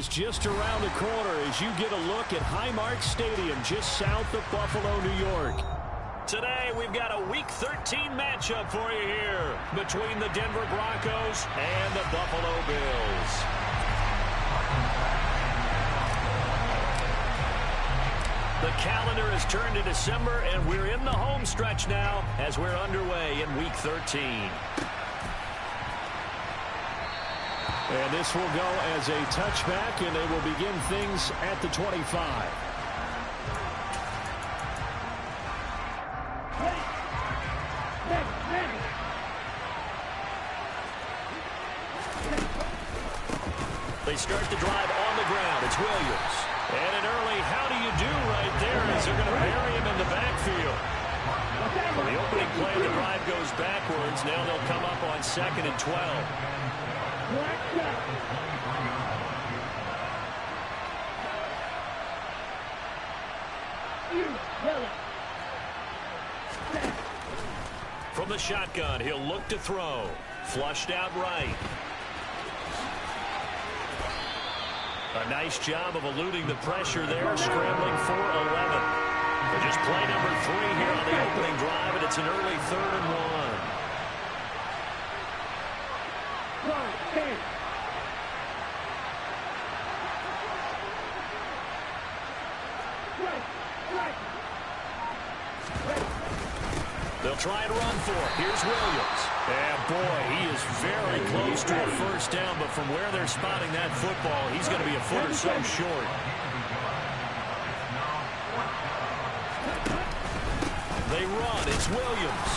is just around the corner as you get a look at Highmark Stadium just south of Buffalo, New York. Today, we've got a Week 13 matchup for you here between the Denver Broncos and the Buffalo Bills. The calendar has turned to December, and we're in the home stretch now as we're underway in Week 13. And this will go as a touchback, and they will begin things at the 25. They start the drive on the ground. It's Williams. And an early how do you do right there as they're going to bury him in the backfield. Well, the opening play of the drive goes backwards. Now they'll come up on 2nd and 12. From the shotgun, he'll look to throw. Flushed out right. A nice job of eluding the pressure there, scrambling for 11. But just play number 3 here on the opening drive, and it's an early 3rd and 1. They'll try and run for it. Here's Williams. And boy, he is very close to a first down, but from where they're spotting that football, he's going to be a foot or so short. They run. It's Williams.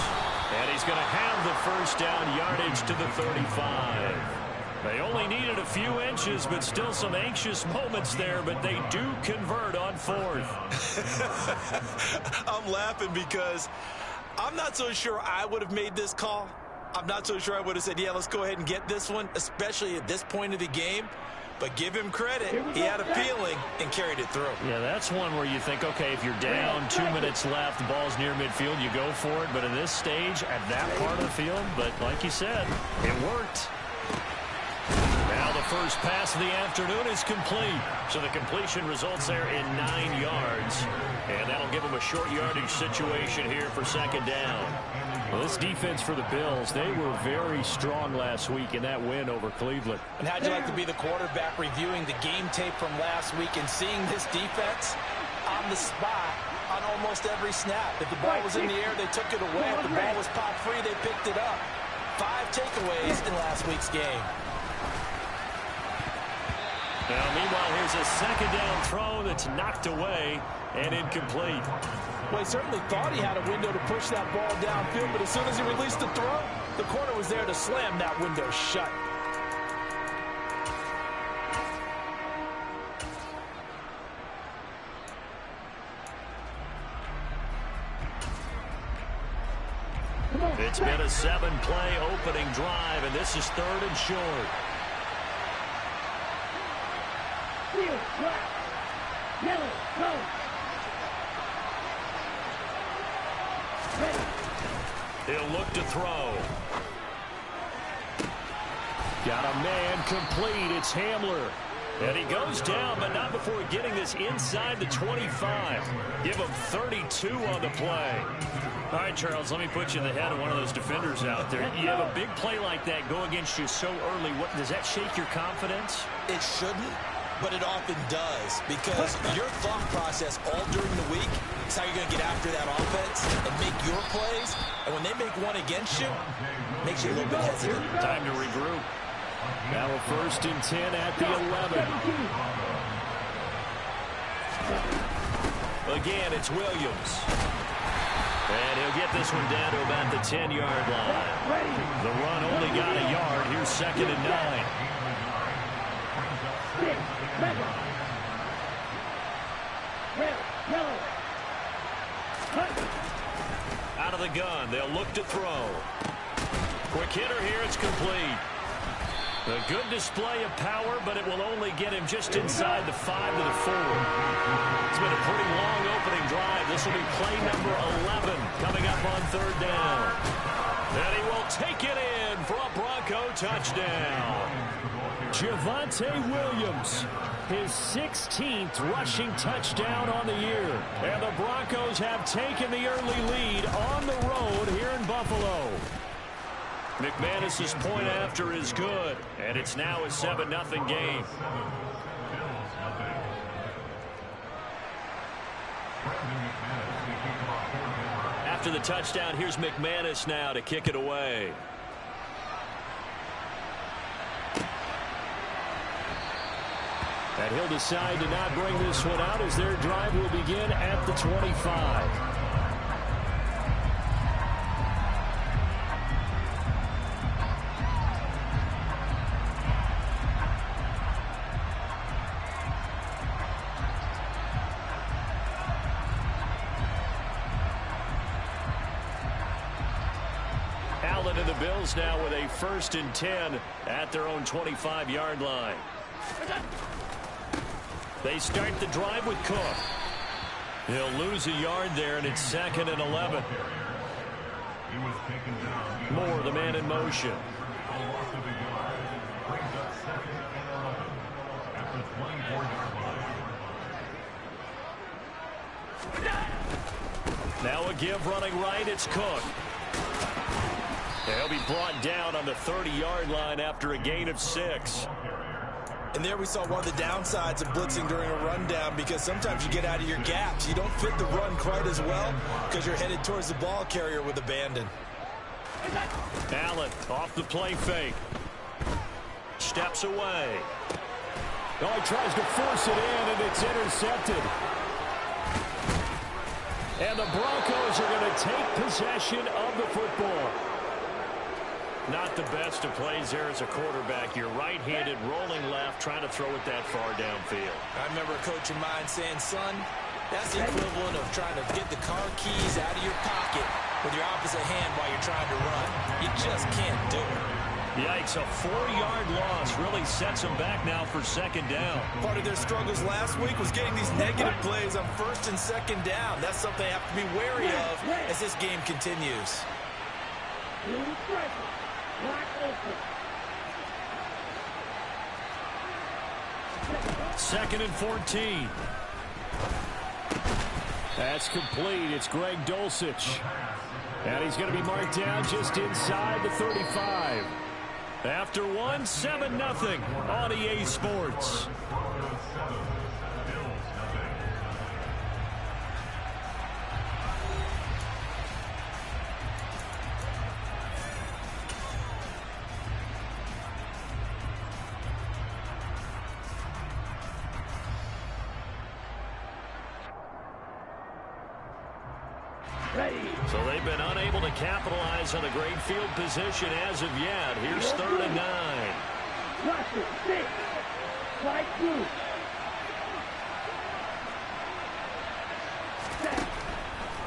And he's going to have the first down, yardage to the 35. They only needed a few inches, but still some anxious moments there, but they do convert on 4th. I'm laughing because I'm not so sure I would have made this call. I'm not so sure I would have said, yeah, let's go ahead and get this one, especially at this point of the game. But give him credit. He had a feeling and carried it through. Yeah, that's one where you think, okay, if you're down 2 minutes left, the ball's near midfield, you go for it. But in this stage, at that part of the field, but like you said, it worked. Now the first pass of the afternoon is complete. So the completion results there in 9 yards. And that'll give them a short yardage situation here for 2nd down. Well, this defense for the Bills, they were very strong last week in that win over Cleveland. And how'd you like to be the quarterback reviewing the game tape from last week and seeing this defense on the spot on almost every snap? If the ball was in the air, they took it away. If the ball was popped free, they picked it up. 5 takeaways in last week's game. Now, meanwhile, here's a 2nd down throw that's knocked away and incomplete. Well, he certainly thought he had a window to push that ball downfield, but as soon as he released the throw, the corner was there to slam that window shut. It's been a 7-play opening drive, and this is 3rd and short. He'll look to throw. Got a man complete. It's Hamler. And he goes down, but not before getting this inside the 25. Give him 32 on the play. All right, Charles, let me put you in the head of one of those defenders out there. You have a big play like that go against you so early. What, does that shake your confidence? It shouldn't, but it often does, because your thought process all during the week is how you're going to get after that offense and make your plays. And when they make one against you, it makes you a little bit hesitant. Time to regroup. Now a 1st and 10 at the 11. Again, it's Williams. And he'll get this one down to about the 10-yard line. The run only got a yard. Here's 2nd and 9. Out of the gun, they'll look to throw. Quick hitter here, it's complete. A good display of power, but it will only get him just inside the 5 to the 4. It's been a pretty long opening drive. This will be play number 11 coming up on 3rd down. And he will take it in for a Bronco touchdown. Javonte Williams, his 16th rushing touchdown on the year. And the Broncos have taken the early lead on the road here in Buffalo. McManus's point after is good, and it's now a 7-0 game. After the touchdown, here's McManus now to kick it away. And he'll decide to not bring this one out as their drive will begin at the 25. Allen and the Bills now with a 1st and 10 at their own 25-yard line. They start the drive with Cook. He'll lose a yard there, and it's 2nd and 11. Moore, the man in motion. Now a give running right. It's Cook. He'll be brought down on the 30-yard line after a gain of 6. And there we saw one of the downsides of blitzing during a rundown, because sometimes you get out of your gaps. You don't fit the run quite as well because you're headed towards the ball carrier with abandon. Allen off the play fake. Steps away. Oh, he tries to force it in, and it's intercepted. And the Broncos are going to take possession of the football. Not the best of plays there as a quarterback. You're right-handed, rolling left, trying to throw it that far downfield. I remember a coach of mine saying, son, that's the equivalent of trying to get the car keys out of your pocket with your opposite hand while you're trying to run. You just can't do it. Yikes, a 4-yard loss really sets them back now for 2nd down. Part of their struggles last week was getting these negative plays on 1st and 2nd down. That's something they have to be wary of as this game continues. 2nd and 14. That's complete. It's Greg Dulcich. And he's going to be marked down just inside the 35. After one, 7-0 on EA Sports. So they've been unable to capitalize on a great field position as of yet. Here's 3rd and 9.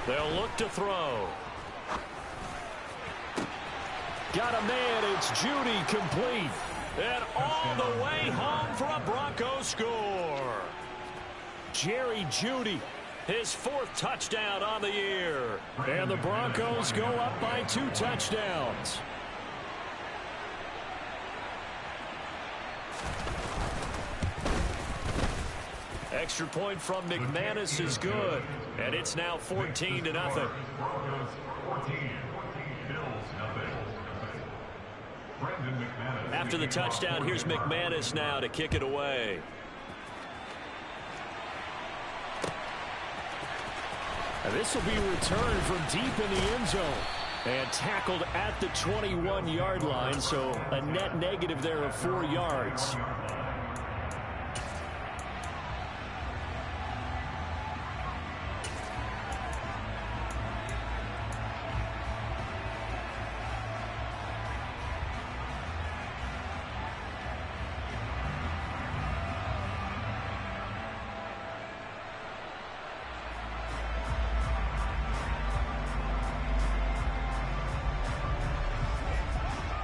They'll look to throw. Got a man. It's Judy, complete. And all the way home for a Broncos score. Jerry Judy, his 4th touchdown on the year. And the Broncos go up by 2 touchdowns. Extra point from McManus is good. And it's now 14-0. After the touchdown, here's McManus now to kick it away. This will be returned from deep in the end zone and tackled at the 21-yard line, so a net negative there of 4 yards.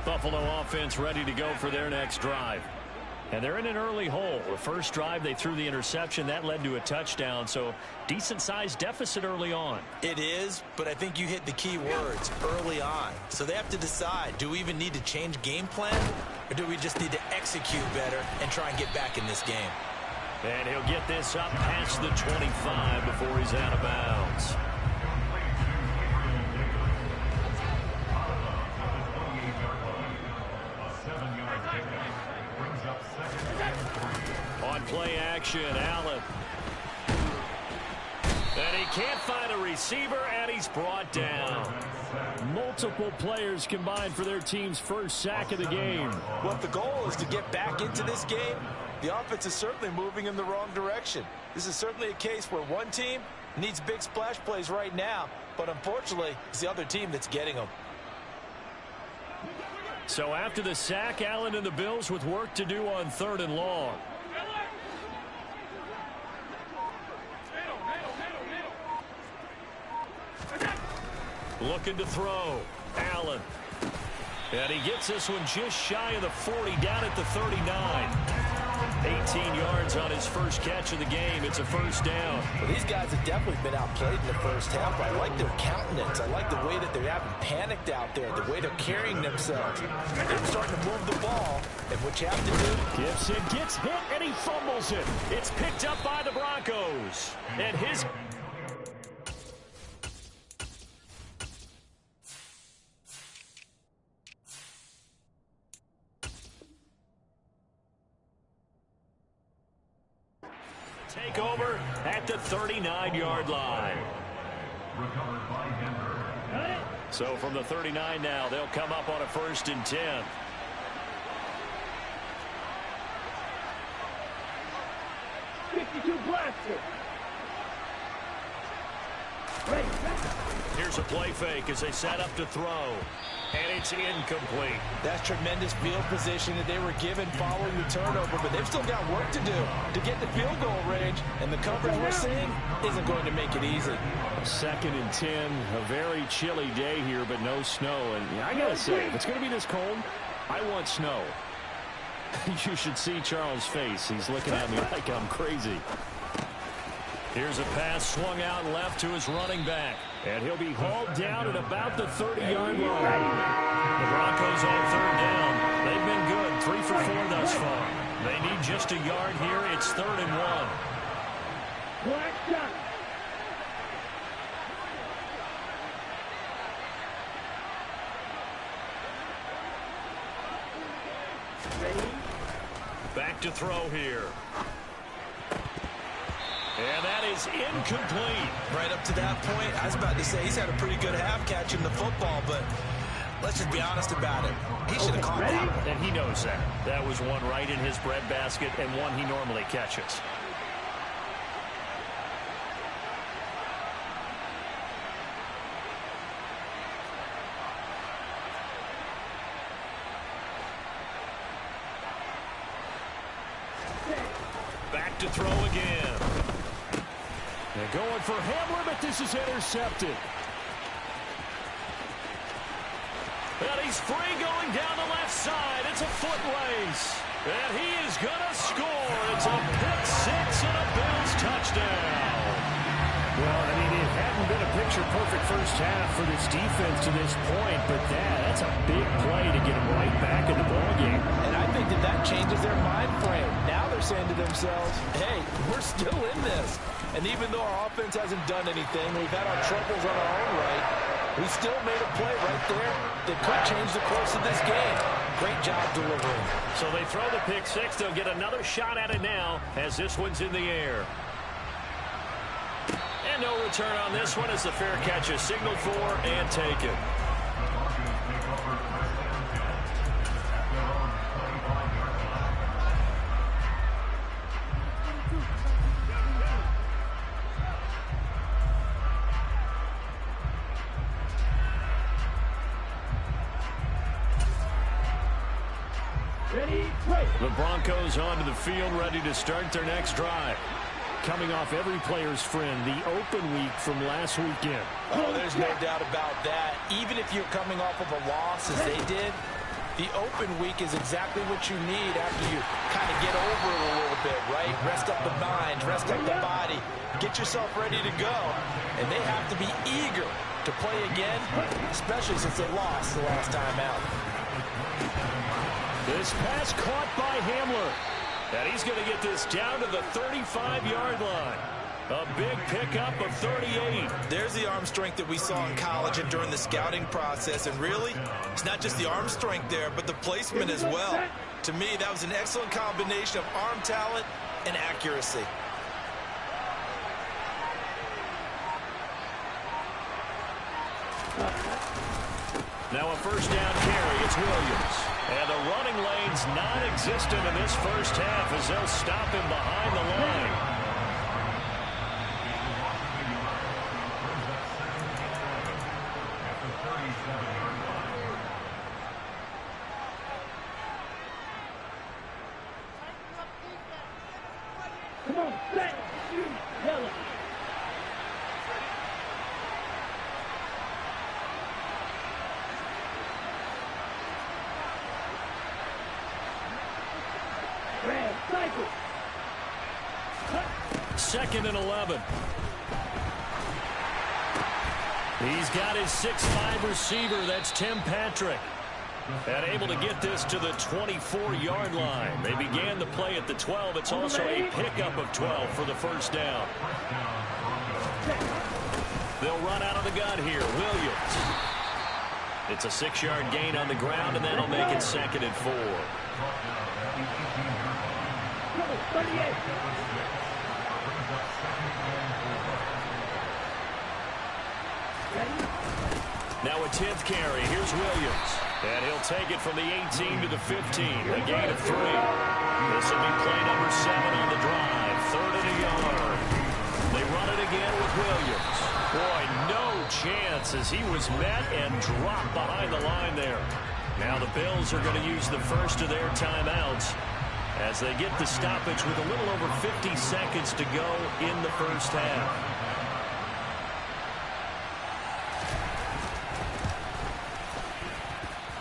Buffalo offense ready to go for their next drive. And they're in an early hole. The first drive, they threw the interception. That led to a touchdown. So decent-sized deficit early on. It is, but I think you hit the key words, early on. So they have to decide, do we even need to change game plan? Or do we just need to execute better and try and get back in this game? And he'll get this up past the 25 before he's out of bounds. On play action, Allen. And he can't find a receiver, and he's brought down. Multiple players combined for their team's first sack of the game. Well, if the goal is to get back into this game, the offense is certainly moving in the wrong direction. This is certainly a case where one team needs big splash plays right now, but unfortunately, it's the other team that's getting them. So after the sack, Allen and the Bills with work to do on 3rd and long. Looking to throw. Allen. And he gets this one just shy of the 40, down at the 39. 18 yards on his first catch of the game. It's a first down. Well, these guys have definitely been outplayed in the first half. I like their countenance. I like the way that they haven't panicked out there, the way they're carrying themselves. They're starting to move the ball, and what you have to do... Gibson gets hit, and he fumbles it. It's picked up by the Broncos. And his... take over at the 39-yard line. So from the 39 now, they'll come up on a 1st and 10. Here's a play fake as they set up to throw. And it's incomplete. That's tremendous field position that they were given following the turnover, but they've still got work to do to get the field goal range, and the coverage we're seeing isn't going to make it easy. 2nd and 10, a very chilly day here, but no snow. And I gotta say, if it's going to be this cold, I want snow. You should see Charles' face. He's looking at me like I'm crazy. Here's a pass swung out left to his running back. And he'll be hauled down at about the 30-yard line. The Broncos on 3rd down. They've been good, 3 for 4 thus far. They need just a yard here. It's 3rd and 1. Back to throw here. And that is incomplete. Right up to that point, I was about to say he's had a pretty good half catching the football, but let's just be honest about it. He should have caught that. And he knows that. That was one right in his breadbasket and one he normally catches. Back to throw again. They're going for Hamler, but this is intercepted. And he's free going down the left side. It's a foot race. And he is going to score. It's a pick six and a Bills touchdown. Well, I mean, it hadn't been a picture-perfect first half for this defense to this point, but that's a big play to get them right back in the ballgame. And I think that changes their mind frame. Now they're saying to themselves, hey, we're still in this. And even though our offense hasn't done anything, we've had our troubles on our own right, we still made a play right there that could change the course of this game. Great job delivering. So they throw the pick six. They'll get another shot at it now as this one's in the air. And no return on this one as the fair catch is signaled for and taken. The Broncos onto the field, ready to start their next drive. Coming off every player's friend, the open week from last weekend. Oh, there's no doubt about that. Even if you're coming off of a loss as they did, The open week is exactly what you need after you kind of get over it a little bit, right? Rest up the mind, rest up the body, get yourself ready to go. And they have to be eager to play again, especially since they lost the last time out. This pass caught by Hamler. And he's going to get this down to the 35-yard line. A big pickup of 38. There's the arm strength that we saw in college and during the scouting process. And really, it's not just the arm strength there, but the placement as well. To me, that was an excellent combination of arm talent and accuracy. Now a first down carry. It's Williams. And the running lane's non-existent in this first half as they'll stop him behind the line. Second and 11. He's got his 6'5" receiver. That's Tim Patrick. And able to get this to the 24-yard line. They began the play at the 12. It's also a pickup of 12 for the first down. They'll run out of the gun here. Williams. It's a 6-yard gain on the ground, and that'll make it second and 4. Now a 10th carry. Here's Williams. And he'll take it from the 18 to the 15. A gain of 3. This will be play number 7 on the drive. Third and a yard. They run it again with Williams. Boy, no chance as he was met and dropped behind the line there. Now the Bills are going to use the first of their timeouts as they get the stoppage with a little over 50 seconds to go in the first half.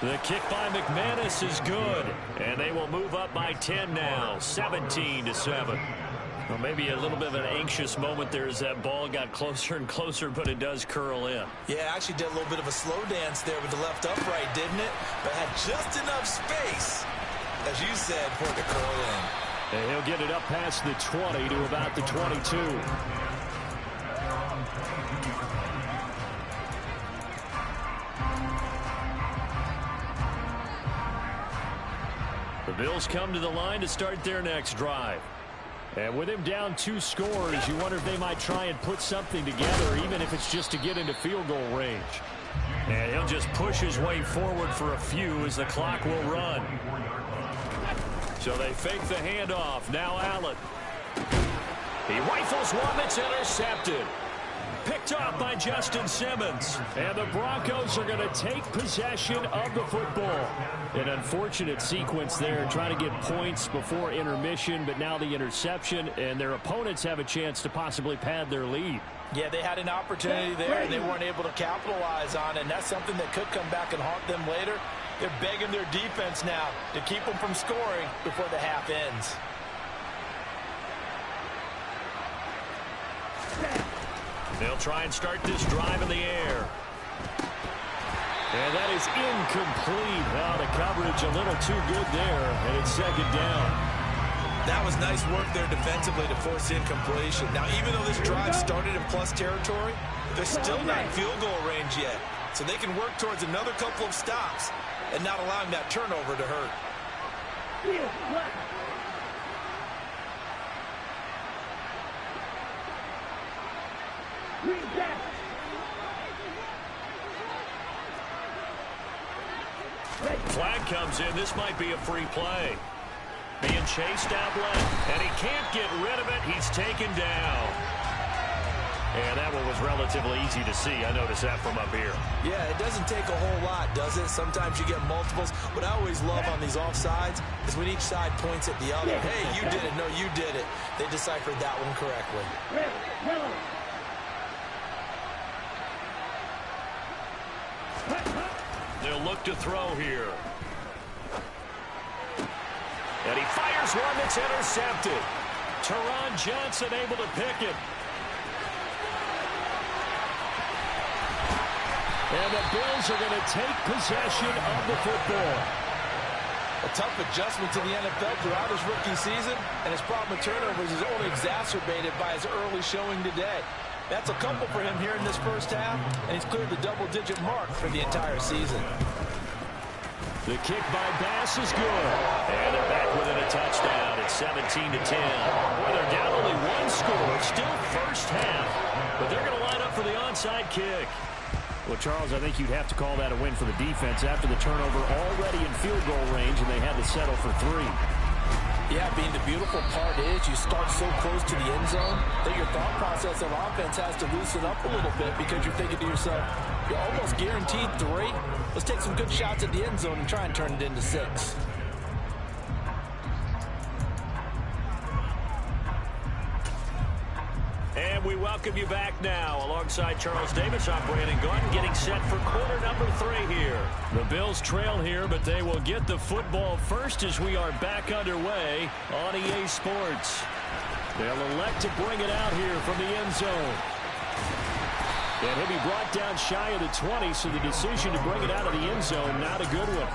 The kick by McManus is good, and they will move up by 10 now, 17-7. Well, maybe a little bit of an anxious moment there as that ball got closer and closer, but it does curl in. Yeah, actually did a little bit of a slow dance there with the left upright, didn't it? But had just enough space, as you said, for it to curl in. And he'll get it up past the 20 to about the 22. The Bills come to the line to start their next drive. And with him down 2 scores, you wonder if they might try and put something together, even if it's just to get into field goal range. And he'll just push his way forward for a few as the clock will run. So they fake the handoff. Now Allen. He rifles one that's intercepted. Picked off by Justin Simmons. And the Broncos are going to take possession of the football. An unfortunate sequence there, trying to get points before intermission, but now the interception, and their opponents have a chance to possibly pad their lead. Yeah, they had an opportunity there, and they weren't able to capitalize on it, and that's something that could come back and haunt them later. They're begging their defense now to keep them from scoring before the half ends. They'll try and start this drive in the air. And that is incomplete. Oh, the coverage a little too good there, and it's second down. That was nice work there defensively to force the incompletion. Now, even though this drive started in plus territory, they're still not in field goal range yet. So they can work towards another couple of stops and not allowing that turnover to hurt. Flag comes in. This might be a free play. Being chased out left, and he can't get rid of it. He's taken down. And that one was relatively easy to see. I noticed that from up here. Yeah, it doesn't take a whole lot, does it? Sometimes you get multiples. What I always love on these offsides is when each side points at the other. Hey, you did it. No, you did it. They deciphered that one correctly. They'll look to throw here. And he fires one that's intercepted. Teron Johnson able to pick it. And the Bills are going to take possession of the football. A tough adjustment to the NFL throughout his rookie season, and his problem with turnovers is only exacerbated by his early showing today. That's a couple for him here in this first half, and he's cleared the double-digit mark for the entire season. The kick by Bass is good. And they're back within a touchdown. It's 17-10. Well, they're down only one score. It's still first half, but they're going to line up for the onside kick. Well, Charles, I think you'd have to call that a win for the defense after the turnover already in field goal range, and they had to settle for 3. Yeah, Bean, the beautiful part is you start so close to the end zone that your thought process of offense has to loosen up a little bit because you're thinking to yourself, you're almost guaranteed 3. Let's take some good shots at the end zone and try and turn it into 6. And we welcome you back now. Alongside Charles Davis, I'm Brandon Gaudin, getting set for quarter number 3 here. The Bills trail here, but they will get the football first as we are back underway on EA Sports. They'll elect to bring it out here from the end zone. And he'll be brought down shy of the 20, so the decision to bring it out of the end zone, not a good one.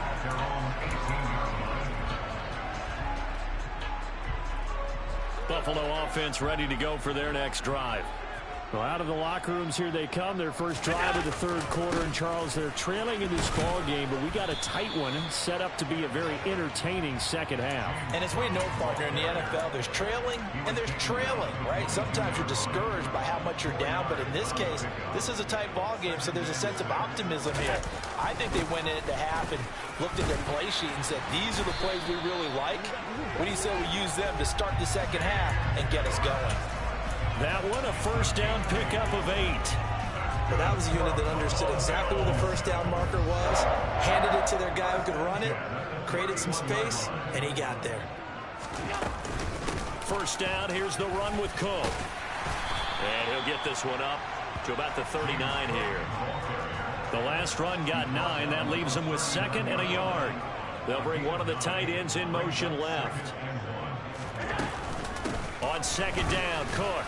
Buffalo offense ready to go for their next drive. Well, out of the locker rooms here they come. Their first drive of the third quarter. And, Charles, they're trailing in this ball game, but we got a tight one set up to be a very entertaining second half. And as we know, partner, in the NFL, there's trailing and there's trailing, right? Sometimes you're discouraged by how much you're down, but in this case, this is a tight ball game, so there's a sense of optimism here. I think they went into half and looked at their play sheet and said, these are the plays we really like. What do you say we use them to start the second half and get us going? That one, a first down pickup of 8. But that was a unit that understood exactly where the first down marker was, handed it to their guy who could run it, created some space, and he got there. First down, here's the run with Cook. And he'll get this one up to about the 39 here. The last run got 9. That leaves him with 2nd and a yard. They'll bring one of the tight ends in motion left. On 2nd down, Cook.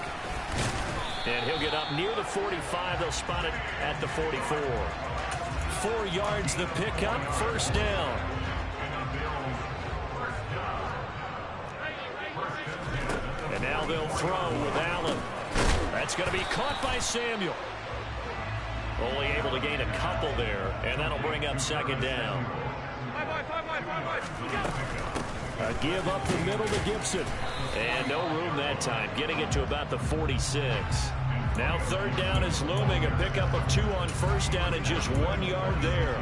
And he'll get up near the 45. They'll spot it at the 44. 4 yards the pickup, first down. And now they'll throw with Allen. That's going to be caught by Samuel. Only able to gain a couple there, and that'll bring up 2nd down. A give up the middle to Gibson. And no room that time, getting it to about the 46. Now 3rd down is looming. A pickup of 2 on first down and just 1 yard there.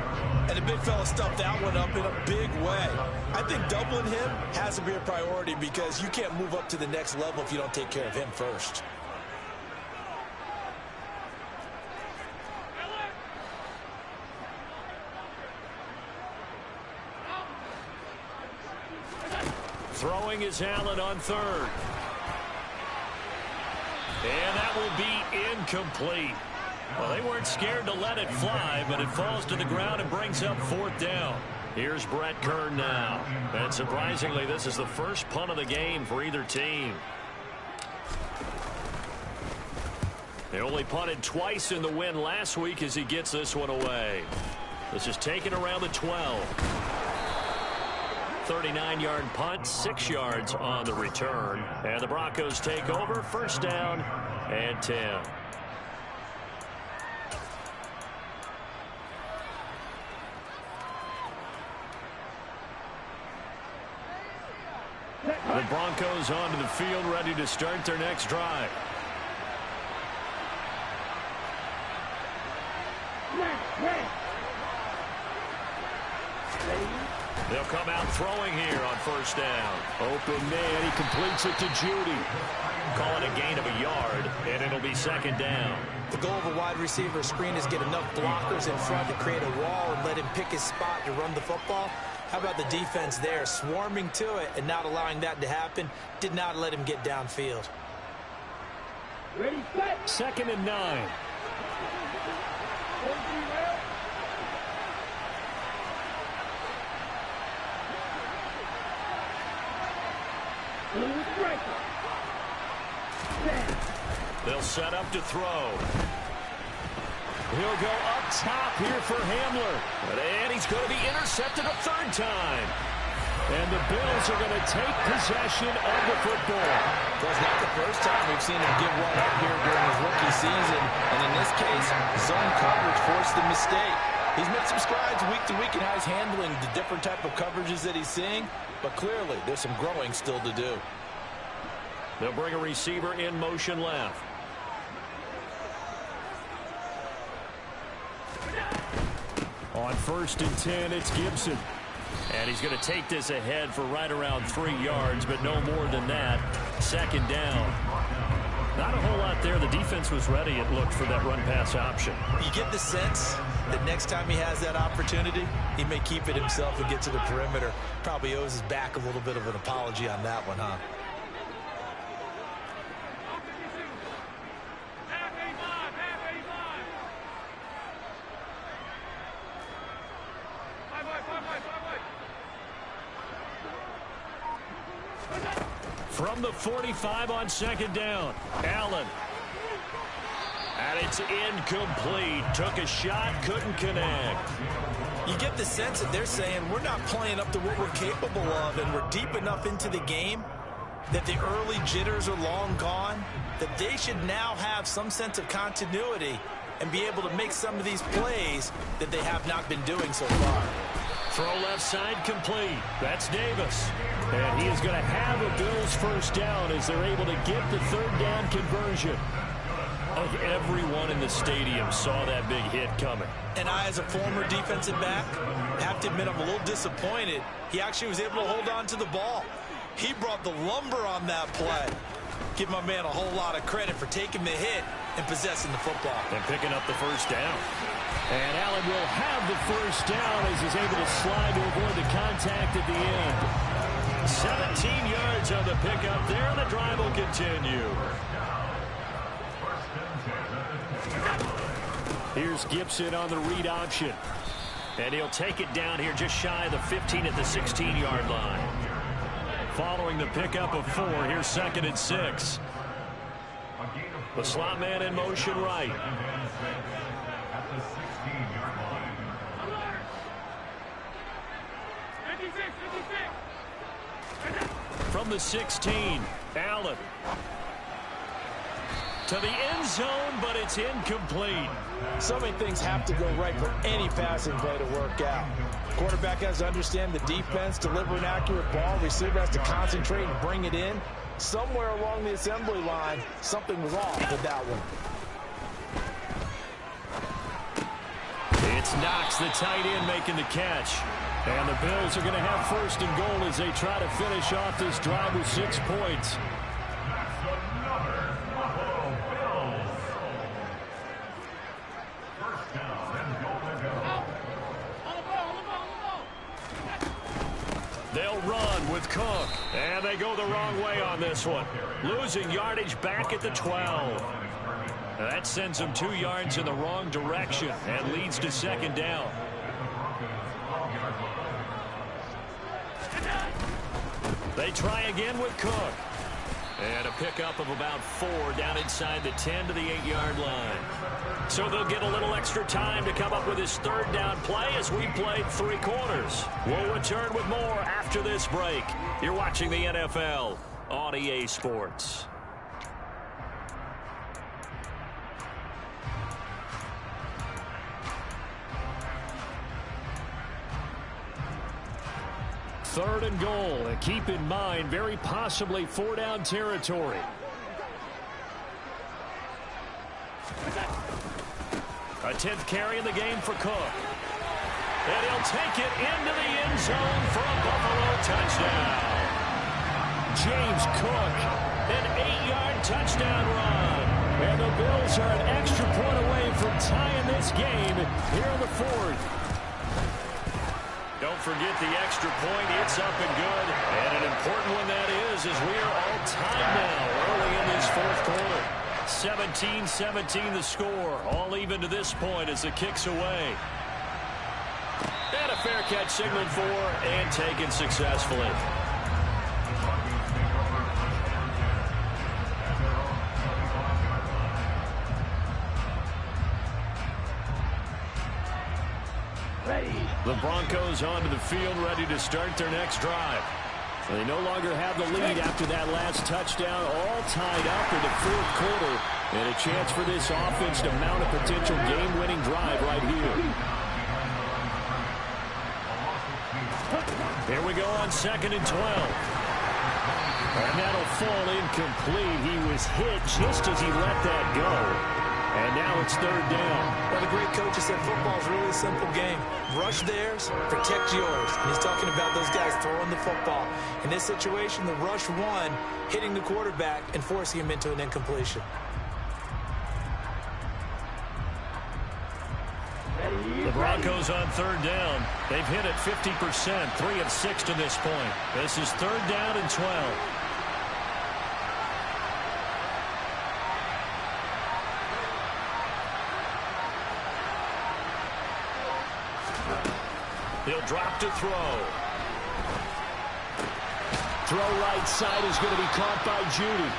And the big fella stuffed that one up in a big way. I think doubling him has to be a priority because you can't move up to the next level if you don't take care of him first. Throwing is Allen on 3rd. And that will be incomplete. Well, they weren't scared to let it fly, but it falls to the ground and brings up 4th down. Here's Brett Kern now. And surprisingly, this is the first punt of the game for either team. They only punted twice in the win last week as he gets this one away. This is taken around the 12. 39-yard punt, 6 yards on the return. And the Broncos take over, first down and 10. The Broncos onto the field, ready to start their next drive. They'll come out throwing here on first down. Open man, he completes it to Judy. Call it a gain of a yard, and it'll be 2nd down. The goal of a wide receiver screen is get enough blockers in front to create a wall and let him pick his spot to run the football. How about the defense there, swarming to it and not allowing that to happen? Did not let him get downfield. Ready, set. 2nd and 9. They'll set up to throw. He'll go up top here for Hamler. And he's going to be intercepted a third time. And the Bills are going to take possession of the football. Well, it's not the first time we've seen him give one up here during his rookie season. And in this case, zone coverage forced the mistake. He's made some strides week to week in how he's handling the different type of coverages that he's seeing. But clearly, there's some growing still to do. They'll bring a receiver in motion left. On 1st and 10, it's Gibson. And he's going to take this ahead for right around 3 yards, but no more than that. 2nd down. Not a whole lot there. The defense was ready, it looked, for that run-pass option. You get the sense that next time he has that opportunity, he may keep it himself and get to the perimeter. Probably owes his back a little bit of an apology on that one, huh? From the 45 on 2nd down, Allen. And it's incomplete. Took a shot, couldn't connect. You get the sense that they're saying we're not playing up to what we're capable of, and we're deep enough into the game that the early jitters are long gone, that they should now have some sense of continuity and be able to make some of these plays that they have not been doing so far. Throw left side complete. That's Davis. And he is going to have a Bills first down as they're able to get the 3rd down conversion. Everyone in the stadium saw that big hit coming. And I, as a former defensive back, have to admit I'm a little disappointed. He actually was able to hold on to the ball. He brought the lumber on that play. Give my man a whole lot of credit for taking the hit and possessing the football. And picking up the first down. And Allen will have the first down as he's able to slide to avoid the contact at the end. 17 yards on the pickup there, and the drive will continue. Here's Gibson on the read option. And he'll take it down here just shy of the 15 at the 16-yard line. Following the pickup of 4, here's 2nd and 6. The slot man in motion right. From the 16, Allen. To the end zone, but it's incomplete. So many things have to go right for any passing play to work out. Quarterback has to understand the defense, deliver an accurate ball. Receiver has to concentrate and bring it in. Somewhere along the assembly line, something was off with that one. It's Knox, the tight end, making the catch. And the Bills are going to have 1st and goal as they try to finish off this drive with 6 points. They'll run with Cook. And they go the wrong way on this one. Losing yardage back at the 12. That sends them 2 yards in the wrong direction and leads to 2nd down. They try again with Cook. And a pickup of about 4 down inside the 10 to the 8-yard line. So they'll get a little extra time to come up with his 3rd down play as we played 3 quarters. We'll return with more after this break. You're watching the NFL on EA Sports. Third and goal, and keep in mind, very possibly 4-down territory. A 10th carry in the game for Cook. And he'll take it into the end zone for a Buffalo touchdown. James Cook, an 8-yard touchdown run. And the Bills are an extra point away from tying this game here in the 4th. Don't forget the extra point. It's up and good. And an important one that is as we are all tied now early in this 4th quarter. 17-17 the score. All even to this point as the kick's away. And a fair catch signaled for and taken successfully. The Broncos onto the field, ready to start their next drive. They no longer have the lead after that last touchdown, all tied up in the fourth quarter, and a chance for this offense to mount a potential game-winning drive right here. Here we go on 2nd and 12. And that'll fall incomplete. He was hit just as he let that go. And now it's 3rd down. Well, the great coach has said football is really a simple game. Rush theirs, protect yours. And he's talking about those guys throwing the football. In this situation, the rush one, hitting the quarterback and forcing him into an incompletion. The Broncos on 3rd down. They've hit it 50%, 3 of 6 to this point. This is 3rd down and 12. He'll drop to throw. Throw right side is going to be caught by Judy.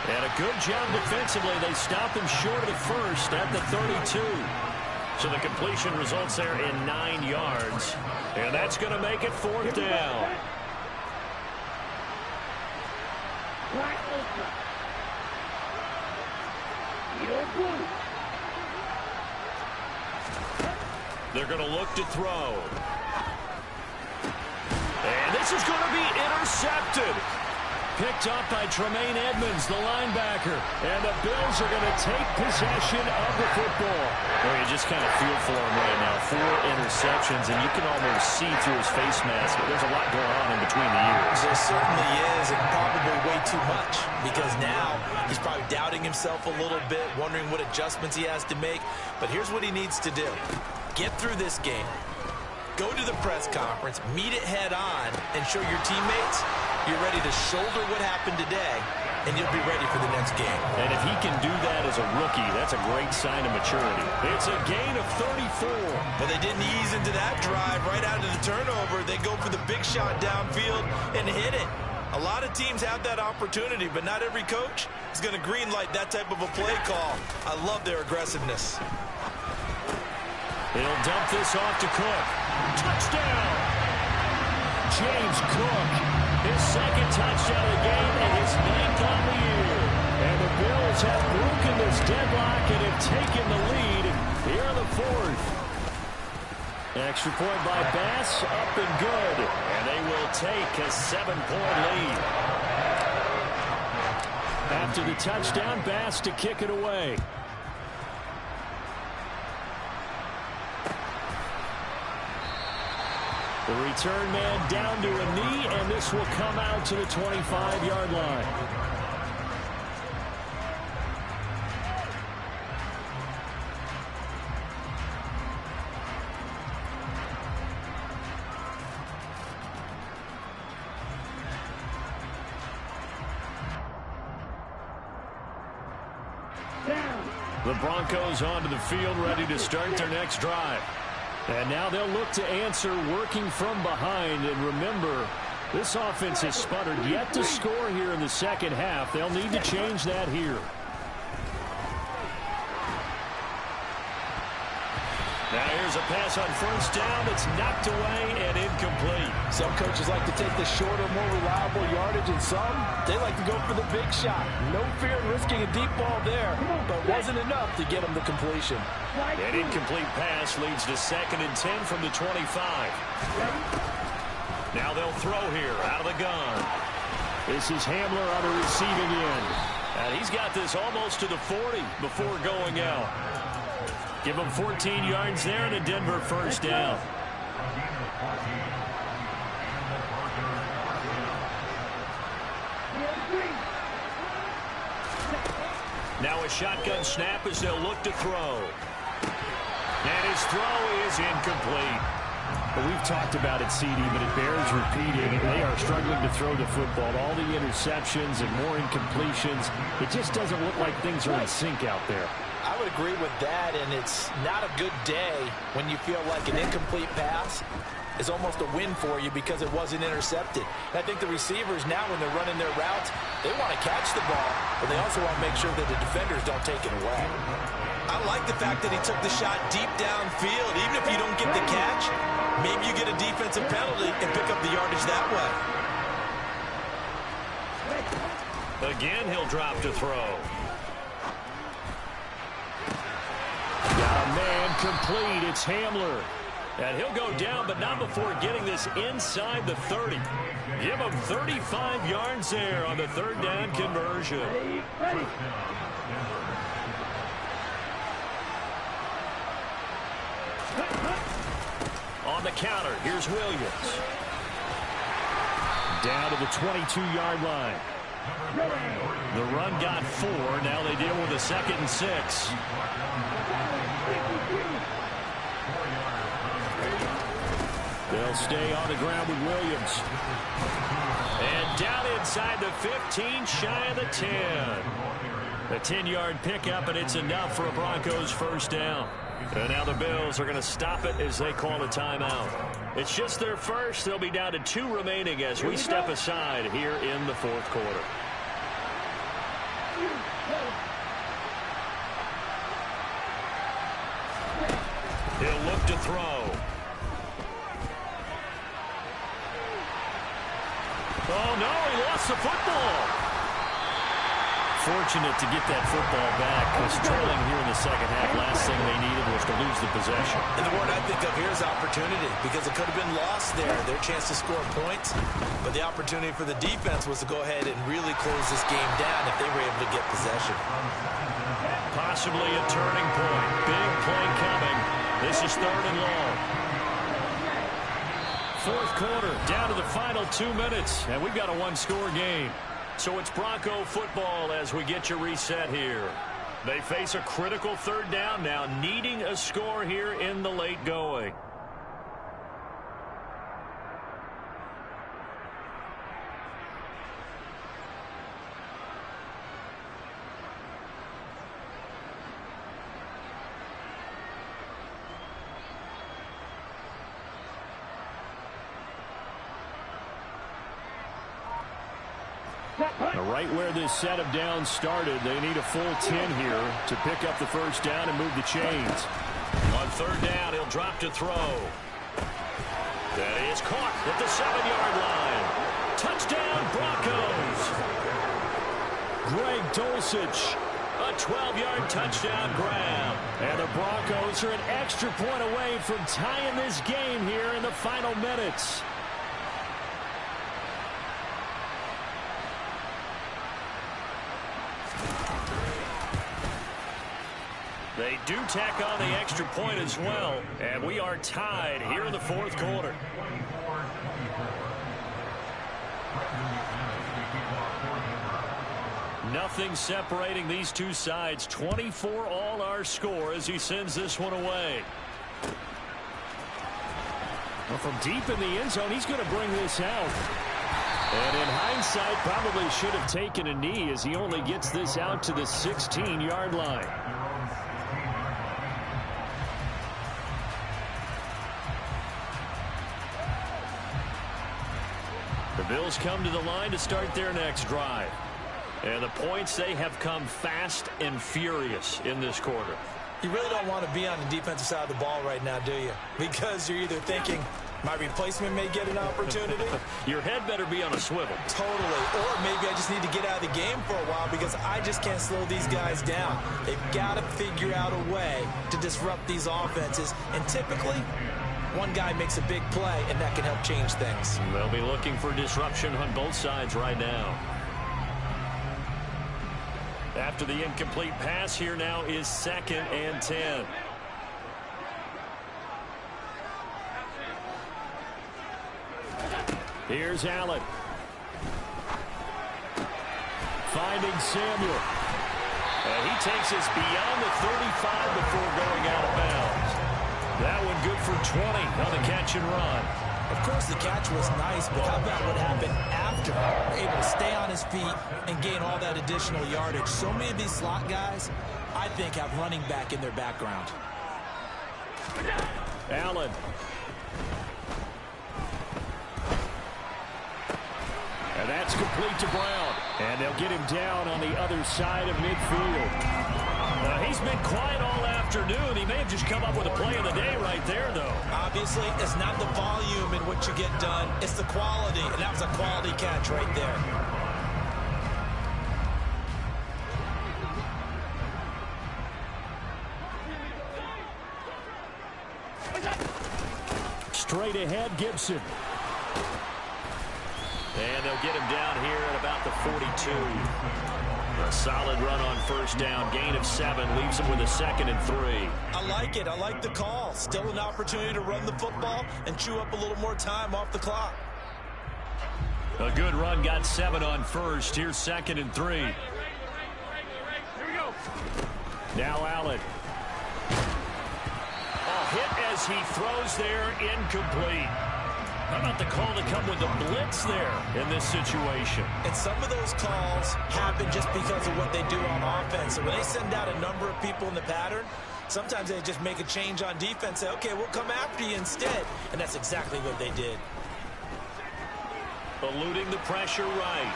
And a good job defensively. They stop him short of the first at the 32. So the completion results there in 9 yards. And that's going to make it 4th down. They're going to look to throw. And this is going to be intercepted. Picked up by Tremaine Edmonds, the linebacker. And the Bills are going to take possession of the football. Well, you just kind of feel for him right now. 4 interceptions, and you can almost see through his face mask. There's a lot going on in between the ears. There certainly is, and probably way too much. Because now he's probably doubting himself a little bit, wondering what adjustments he has to make. But here's what he needs to do. Get through this game. Go to the press conference, meet it head on, and show your teammates you're ready to shoulder what happened today, and you'll be ready for the next game. And if he can do that as a rookie, that's a great sign of maturity. It's a gain of 34. But they didn't ease into that drive right out of the turnover. They go for the big shot downfield and hit it. A lot of teams have that opportunity, but not every coach is going to greenlight that type of a play call. I love their aggressiveness. He'll dump this off to Cook. Touchdown! James Cook, his 2nd touchdown of the game and his 9th on the year. And the Bills have broken this deadlock and have taken the lead here in the 4th. Extra point by Bass, up and good. And they will take a 7-point lead. After the touchdown, Bass to kick it away. The return man down to a knee, and this will come out to the 25-yard line. The Broncos onto the field, ready to start their next drive. And now they'll look to answer working from behind. And remember, this offense has sputtered yet to score here in the 2nd half. They'll need to change that here. Now here's a pass on 1st down that's knocked away and incomplete. Some coaches like to take the shorter, more reliable yardage, and some, they like to go for the big shot. No fear in risking a deep ball there, but wasn't enough to get them the completion. An incomplete pass leads to 2nd and 10 from the 25. Now they'll throw here out of the gun. This is Hamler on the receiving end. And he's got this almost to the 40 before going out. Give him 14 yards there and a Denver 1st down. Now a shotgun snap as they'll look to throw. And his throw is incomplete. Well, we've talked about it, CD, but it bears repeating. They are struggling to throw the football. All the interceptions and more incompletions. It just doesn't look like things are in sync out there. I would agree with that, and it's not a good day when you feel like an incomplete pass is almost a win for you because it wasn't intercepted. And I think the receivers now, when they're running their routes, they want to catch the ball, but they also want to make sure that the defenders don't take it away. I like the fact that he took the shot deep downfield. Even if you don't get the catch, maybe you get a defensive penalty and pick up the yardage that way. Again, he'll drop to throw. Got a man complete. It's Hamler. And he'll go down, but not before getting this inside the 30. Give him 35 yards there on the third down conversion. On the counter, here's Williams. Down to the 22-yard line. The run got 4. Now they deal with a 2nd and 6. They'll stay on the ground with Williams. And down inside the 15, shy of the 10. A 10-yard pickup, and it's enough for a Broncos first down. And now the Bills are going to stop it as they call a timeout. It's just their first. They'll be down to 2 remaining as we step aside here in the 4th quarter. He'll look to throw. Oh, no, he lost the football. Fortunate to get that football back. Was trailing here in the second half. Last thing they needed was to lose the possession. And the word I think of here is opportunity, because it could have been lost there, their chance to score points. But the opportunity for the defense was to go ahead and really close this game down if they were able to get possession. Possibly a turning point. Big play coming. This is 3rd and long. 4th quarter, down to the final 2 minutes, and we've got a 1-score game. So it's Bronco football as we get you reset here. They face a critical 3rd down now, needing a score here in the late going. Right where this set of downs started, they need a full 10 here to pick up the first down and move the chains. On 3rd down, he'll drop to throw. That is caught at the 7-yard line. Touchdown, Broncos. Greg Dulcich, a 12-yard touchdown grab. And the Broncos are an extra point away from tying this game here in the final minutes. They do tack on the extra point as well, and we are tied here in the 4th quarter. Nothing separating these two sides. 24 all our score as he sends this one away. Well, from deep in the end zone, he's going to bring this out. And in hindsight, probably should have taken a knee as he only gets this out to the 16-yard line. The Bills come to the line to start their next drive. And the points, they have come fast and furious in this quarter. You really don't want to be on the defensive side of the ball right now, do you? Because you're either thinking, my replacement may get an opportunity. Your head better be on a swivel. Totally. Or maybe I just need to get out of the game for a while because I just can't slow these guys down. They've got to figure out a way to disrupt these offenses. And typically, one guy makes a big play, and that can help change things. They'll be looking for disruption on both sides right now. After the incomplete pass, here now is 2nd and 10. Here's Allen. Finding Samuel. And he takes us beyond the 35 before going out of bounds. That one good for 20 on the catch and run. Of course, the catch was nice, but how about what happened after? Able to stay on his feet and gain all that additional yardage. So many of these slot guys, I think, have running back in their background. Allen. And that's complete to Brown. And they'll get him down on the other side of midfield. He's been quiet all afternoon. He may have just come up with a play of the day right there, though. Obviously, it's not the volume in which you get done. It's the quality, and that was a quality catch right there. Straight ahead, Gibson. And they'll get him down here at about the 42. A solid run on first down. Gain of 7 leaves him with a 2nd and 3. I like it. I like the call. Still an opportunity to run the football and chew up a little more time off the clock. A good run, got 7 on first. Here's 2nd and 3. Here we go. Now Allen. Hit as he throws there, incomplete. How about the call to come with the blitz there in this situation? And some of those calls happen just because of what they do on offense. So when they send out a number of people in the pattern, sometimes they just make a change on defense. Say, okay, we'll come after you instead. And that's exactly what they did. Eluding the pressure right.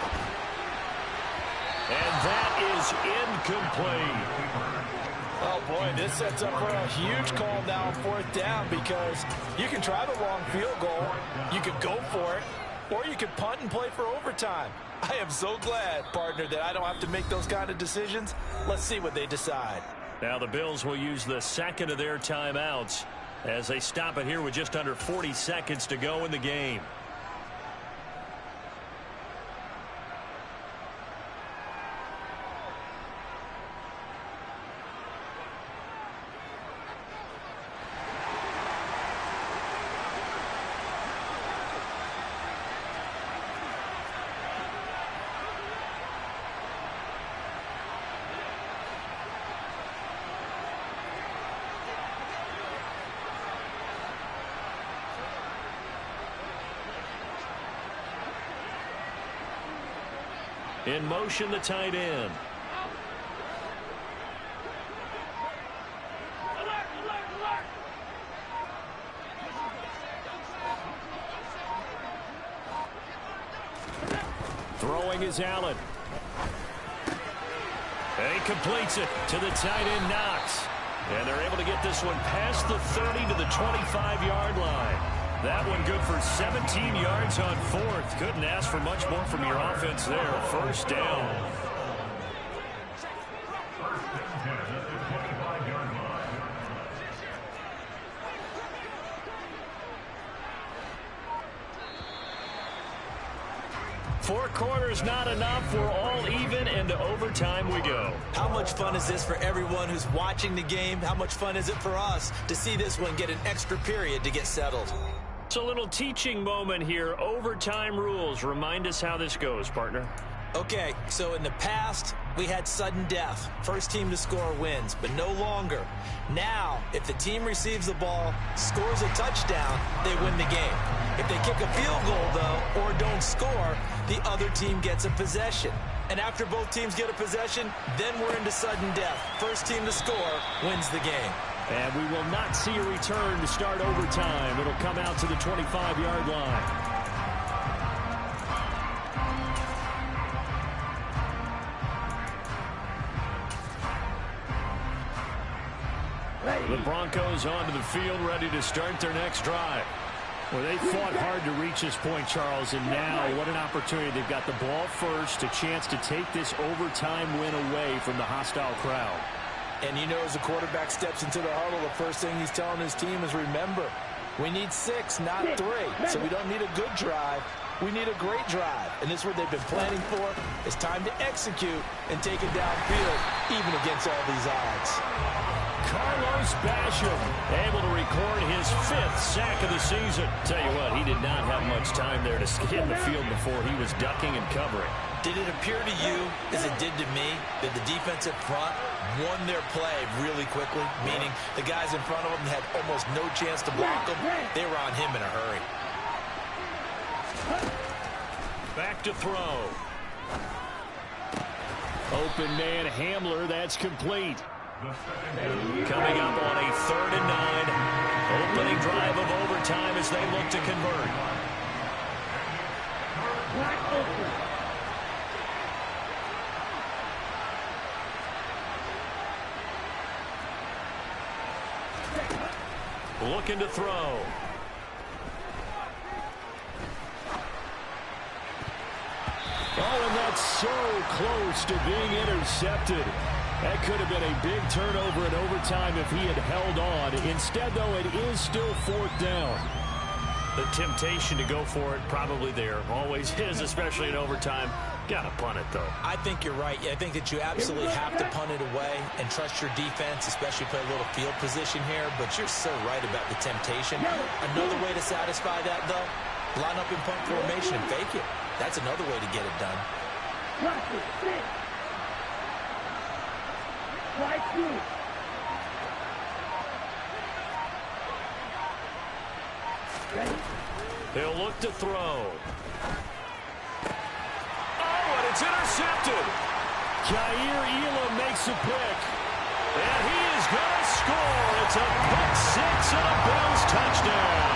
And that is incomplete. Oh, boy, this sets up for a huge call now on 4th down because you can try the long field goal, you could go for it, or you could punt and play for overtime. I am so glad, partner, that I don't have to make those kind of decisions. Let's see what they decide. Now the Bills will use the 2nd of their timeouts as they stop it here with just under 40 seconds to go in the game. In motion, the tight end. Throwing is Allen. And he completes it to the tight end, Knox. And they're able to get this one past the 30 to the 25-yard line. That one good for 17 yards on 4th. Couldn't ask for much more from your offense there. First down. Four quarters not enough. We're all even, and to overtime we go. How much fun is this for everyone who's watching the game? How much fun is it for us to see this one get an extra period to get settled? It's a little teaching moment here. Overtime rules. Remind us how this goes, partner. Okay, so in the past, we had sudden death. First team to score wins, but no longer. Now, if the team receives the ball, scores a touchdown, they win the game. If they kick a field goal, though, or don't score, the other team gets a possession. And after both teams get a possession, then we're into sudden death. First team to score wins the game. And we will not see a return to start overtime. It'll come out to the 25-yard line. The Broncos onto the field, ready to start their next drive. Well, they fought hard to reach this point, Charles, and now what an opportunity. They've got the ball first, a chance to take this overtime win away from the hostile crowd. And you know, as the quarterback steps into the huddle, the first thing he's telling his team is, remember, we need 6, not 3. So we don't need a good drive. We need a great drive. And this is what they've been planning for. It's time to execute and take it downfield, even against all these odds. Carlos Basham able to record his 5th sack of the season. Tell you what, he did not have much time there to skim the field before he was ducking and covering. Did it appear to you, as it did to me, that the defensive front won their play really quickly? Meaning the guys in front of them had almost no chance to block them. They were on him in a hurry. Back to throw. Open man Hamler, that's complete. Coming up on a 3rd and 9. Opening drive of overtime as they look to convert. looking to throw. Oh, and that's so close to being intercepted. That could have been a big turnover in overtime if he had held on. Instead, though, it is still 4th down. The temptation to go for it probably there. Always is, especially in overtime. Got to punt it, though. I think you're right. I think that you absolutely have to punt it away and trust your defense, especially play a little field position here. But you're so right about the temptation. Another way to satisfy that, though, line up in punt formation and fake it. That's another way to get it done. He'll look to throw. Oh, and it's intercepted. Jair Elam makes a pick. And he is going to score. It's a pick six and a Bills touchdown.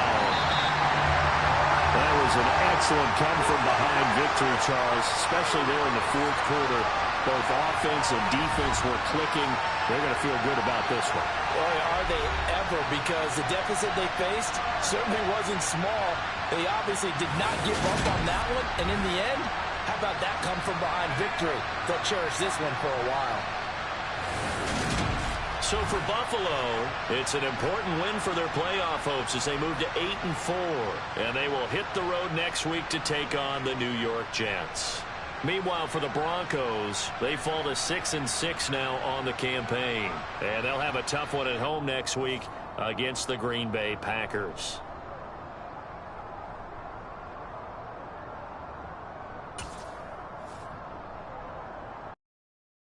That was an excellent come-from-behind victory, Charles, especially there in the 4th quarter. Both offense and defense were clicking. They're going to feel good about this one. Boy, are they ever, because the deficit they faced certainly wasn't small. They obviously did not give up on that one, and in the end, how about that come-from-behind victory? They'll cherish this one for a while. So for Buffalo, it's an important win for their playoff hopes as they move to 8-4. And they will hit the road next week to take on the New York Jets. Meanwhile, for the Broncos, they fall to 6-6 now on the campaign. And they'll have a tough one at home next week against the Green Bay Packers.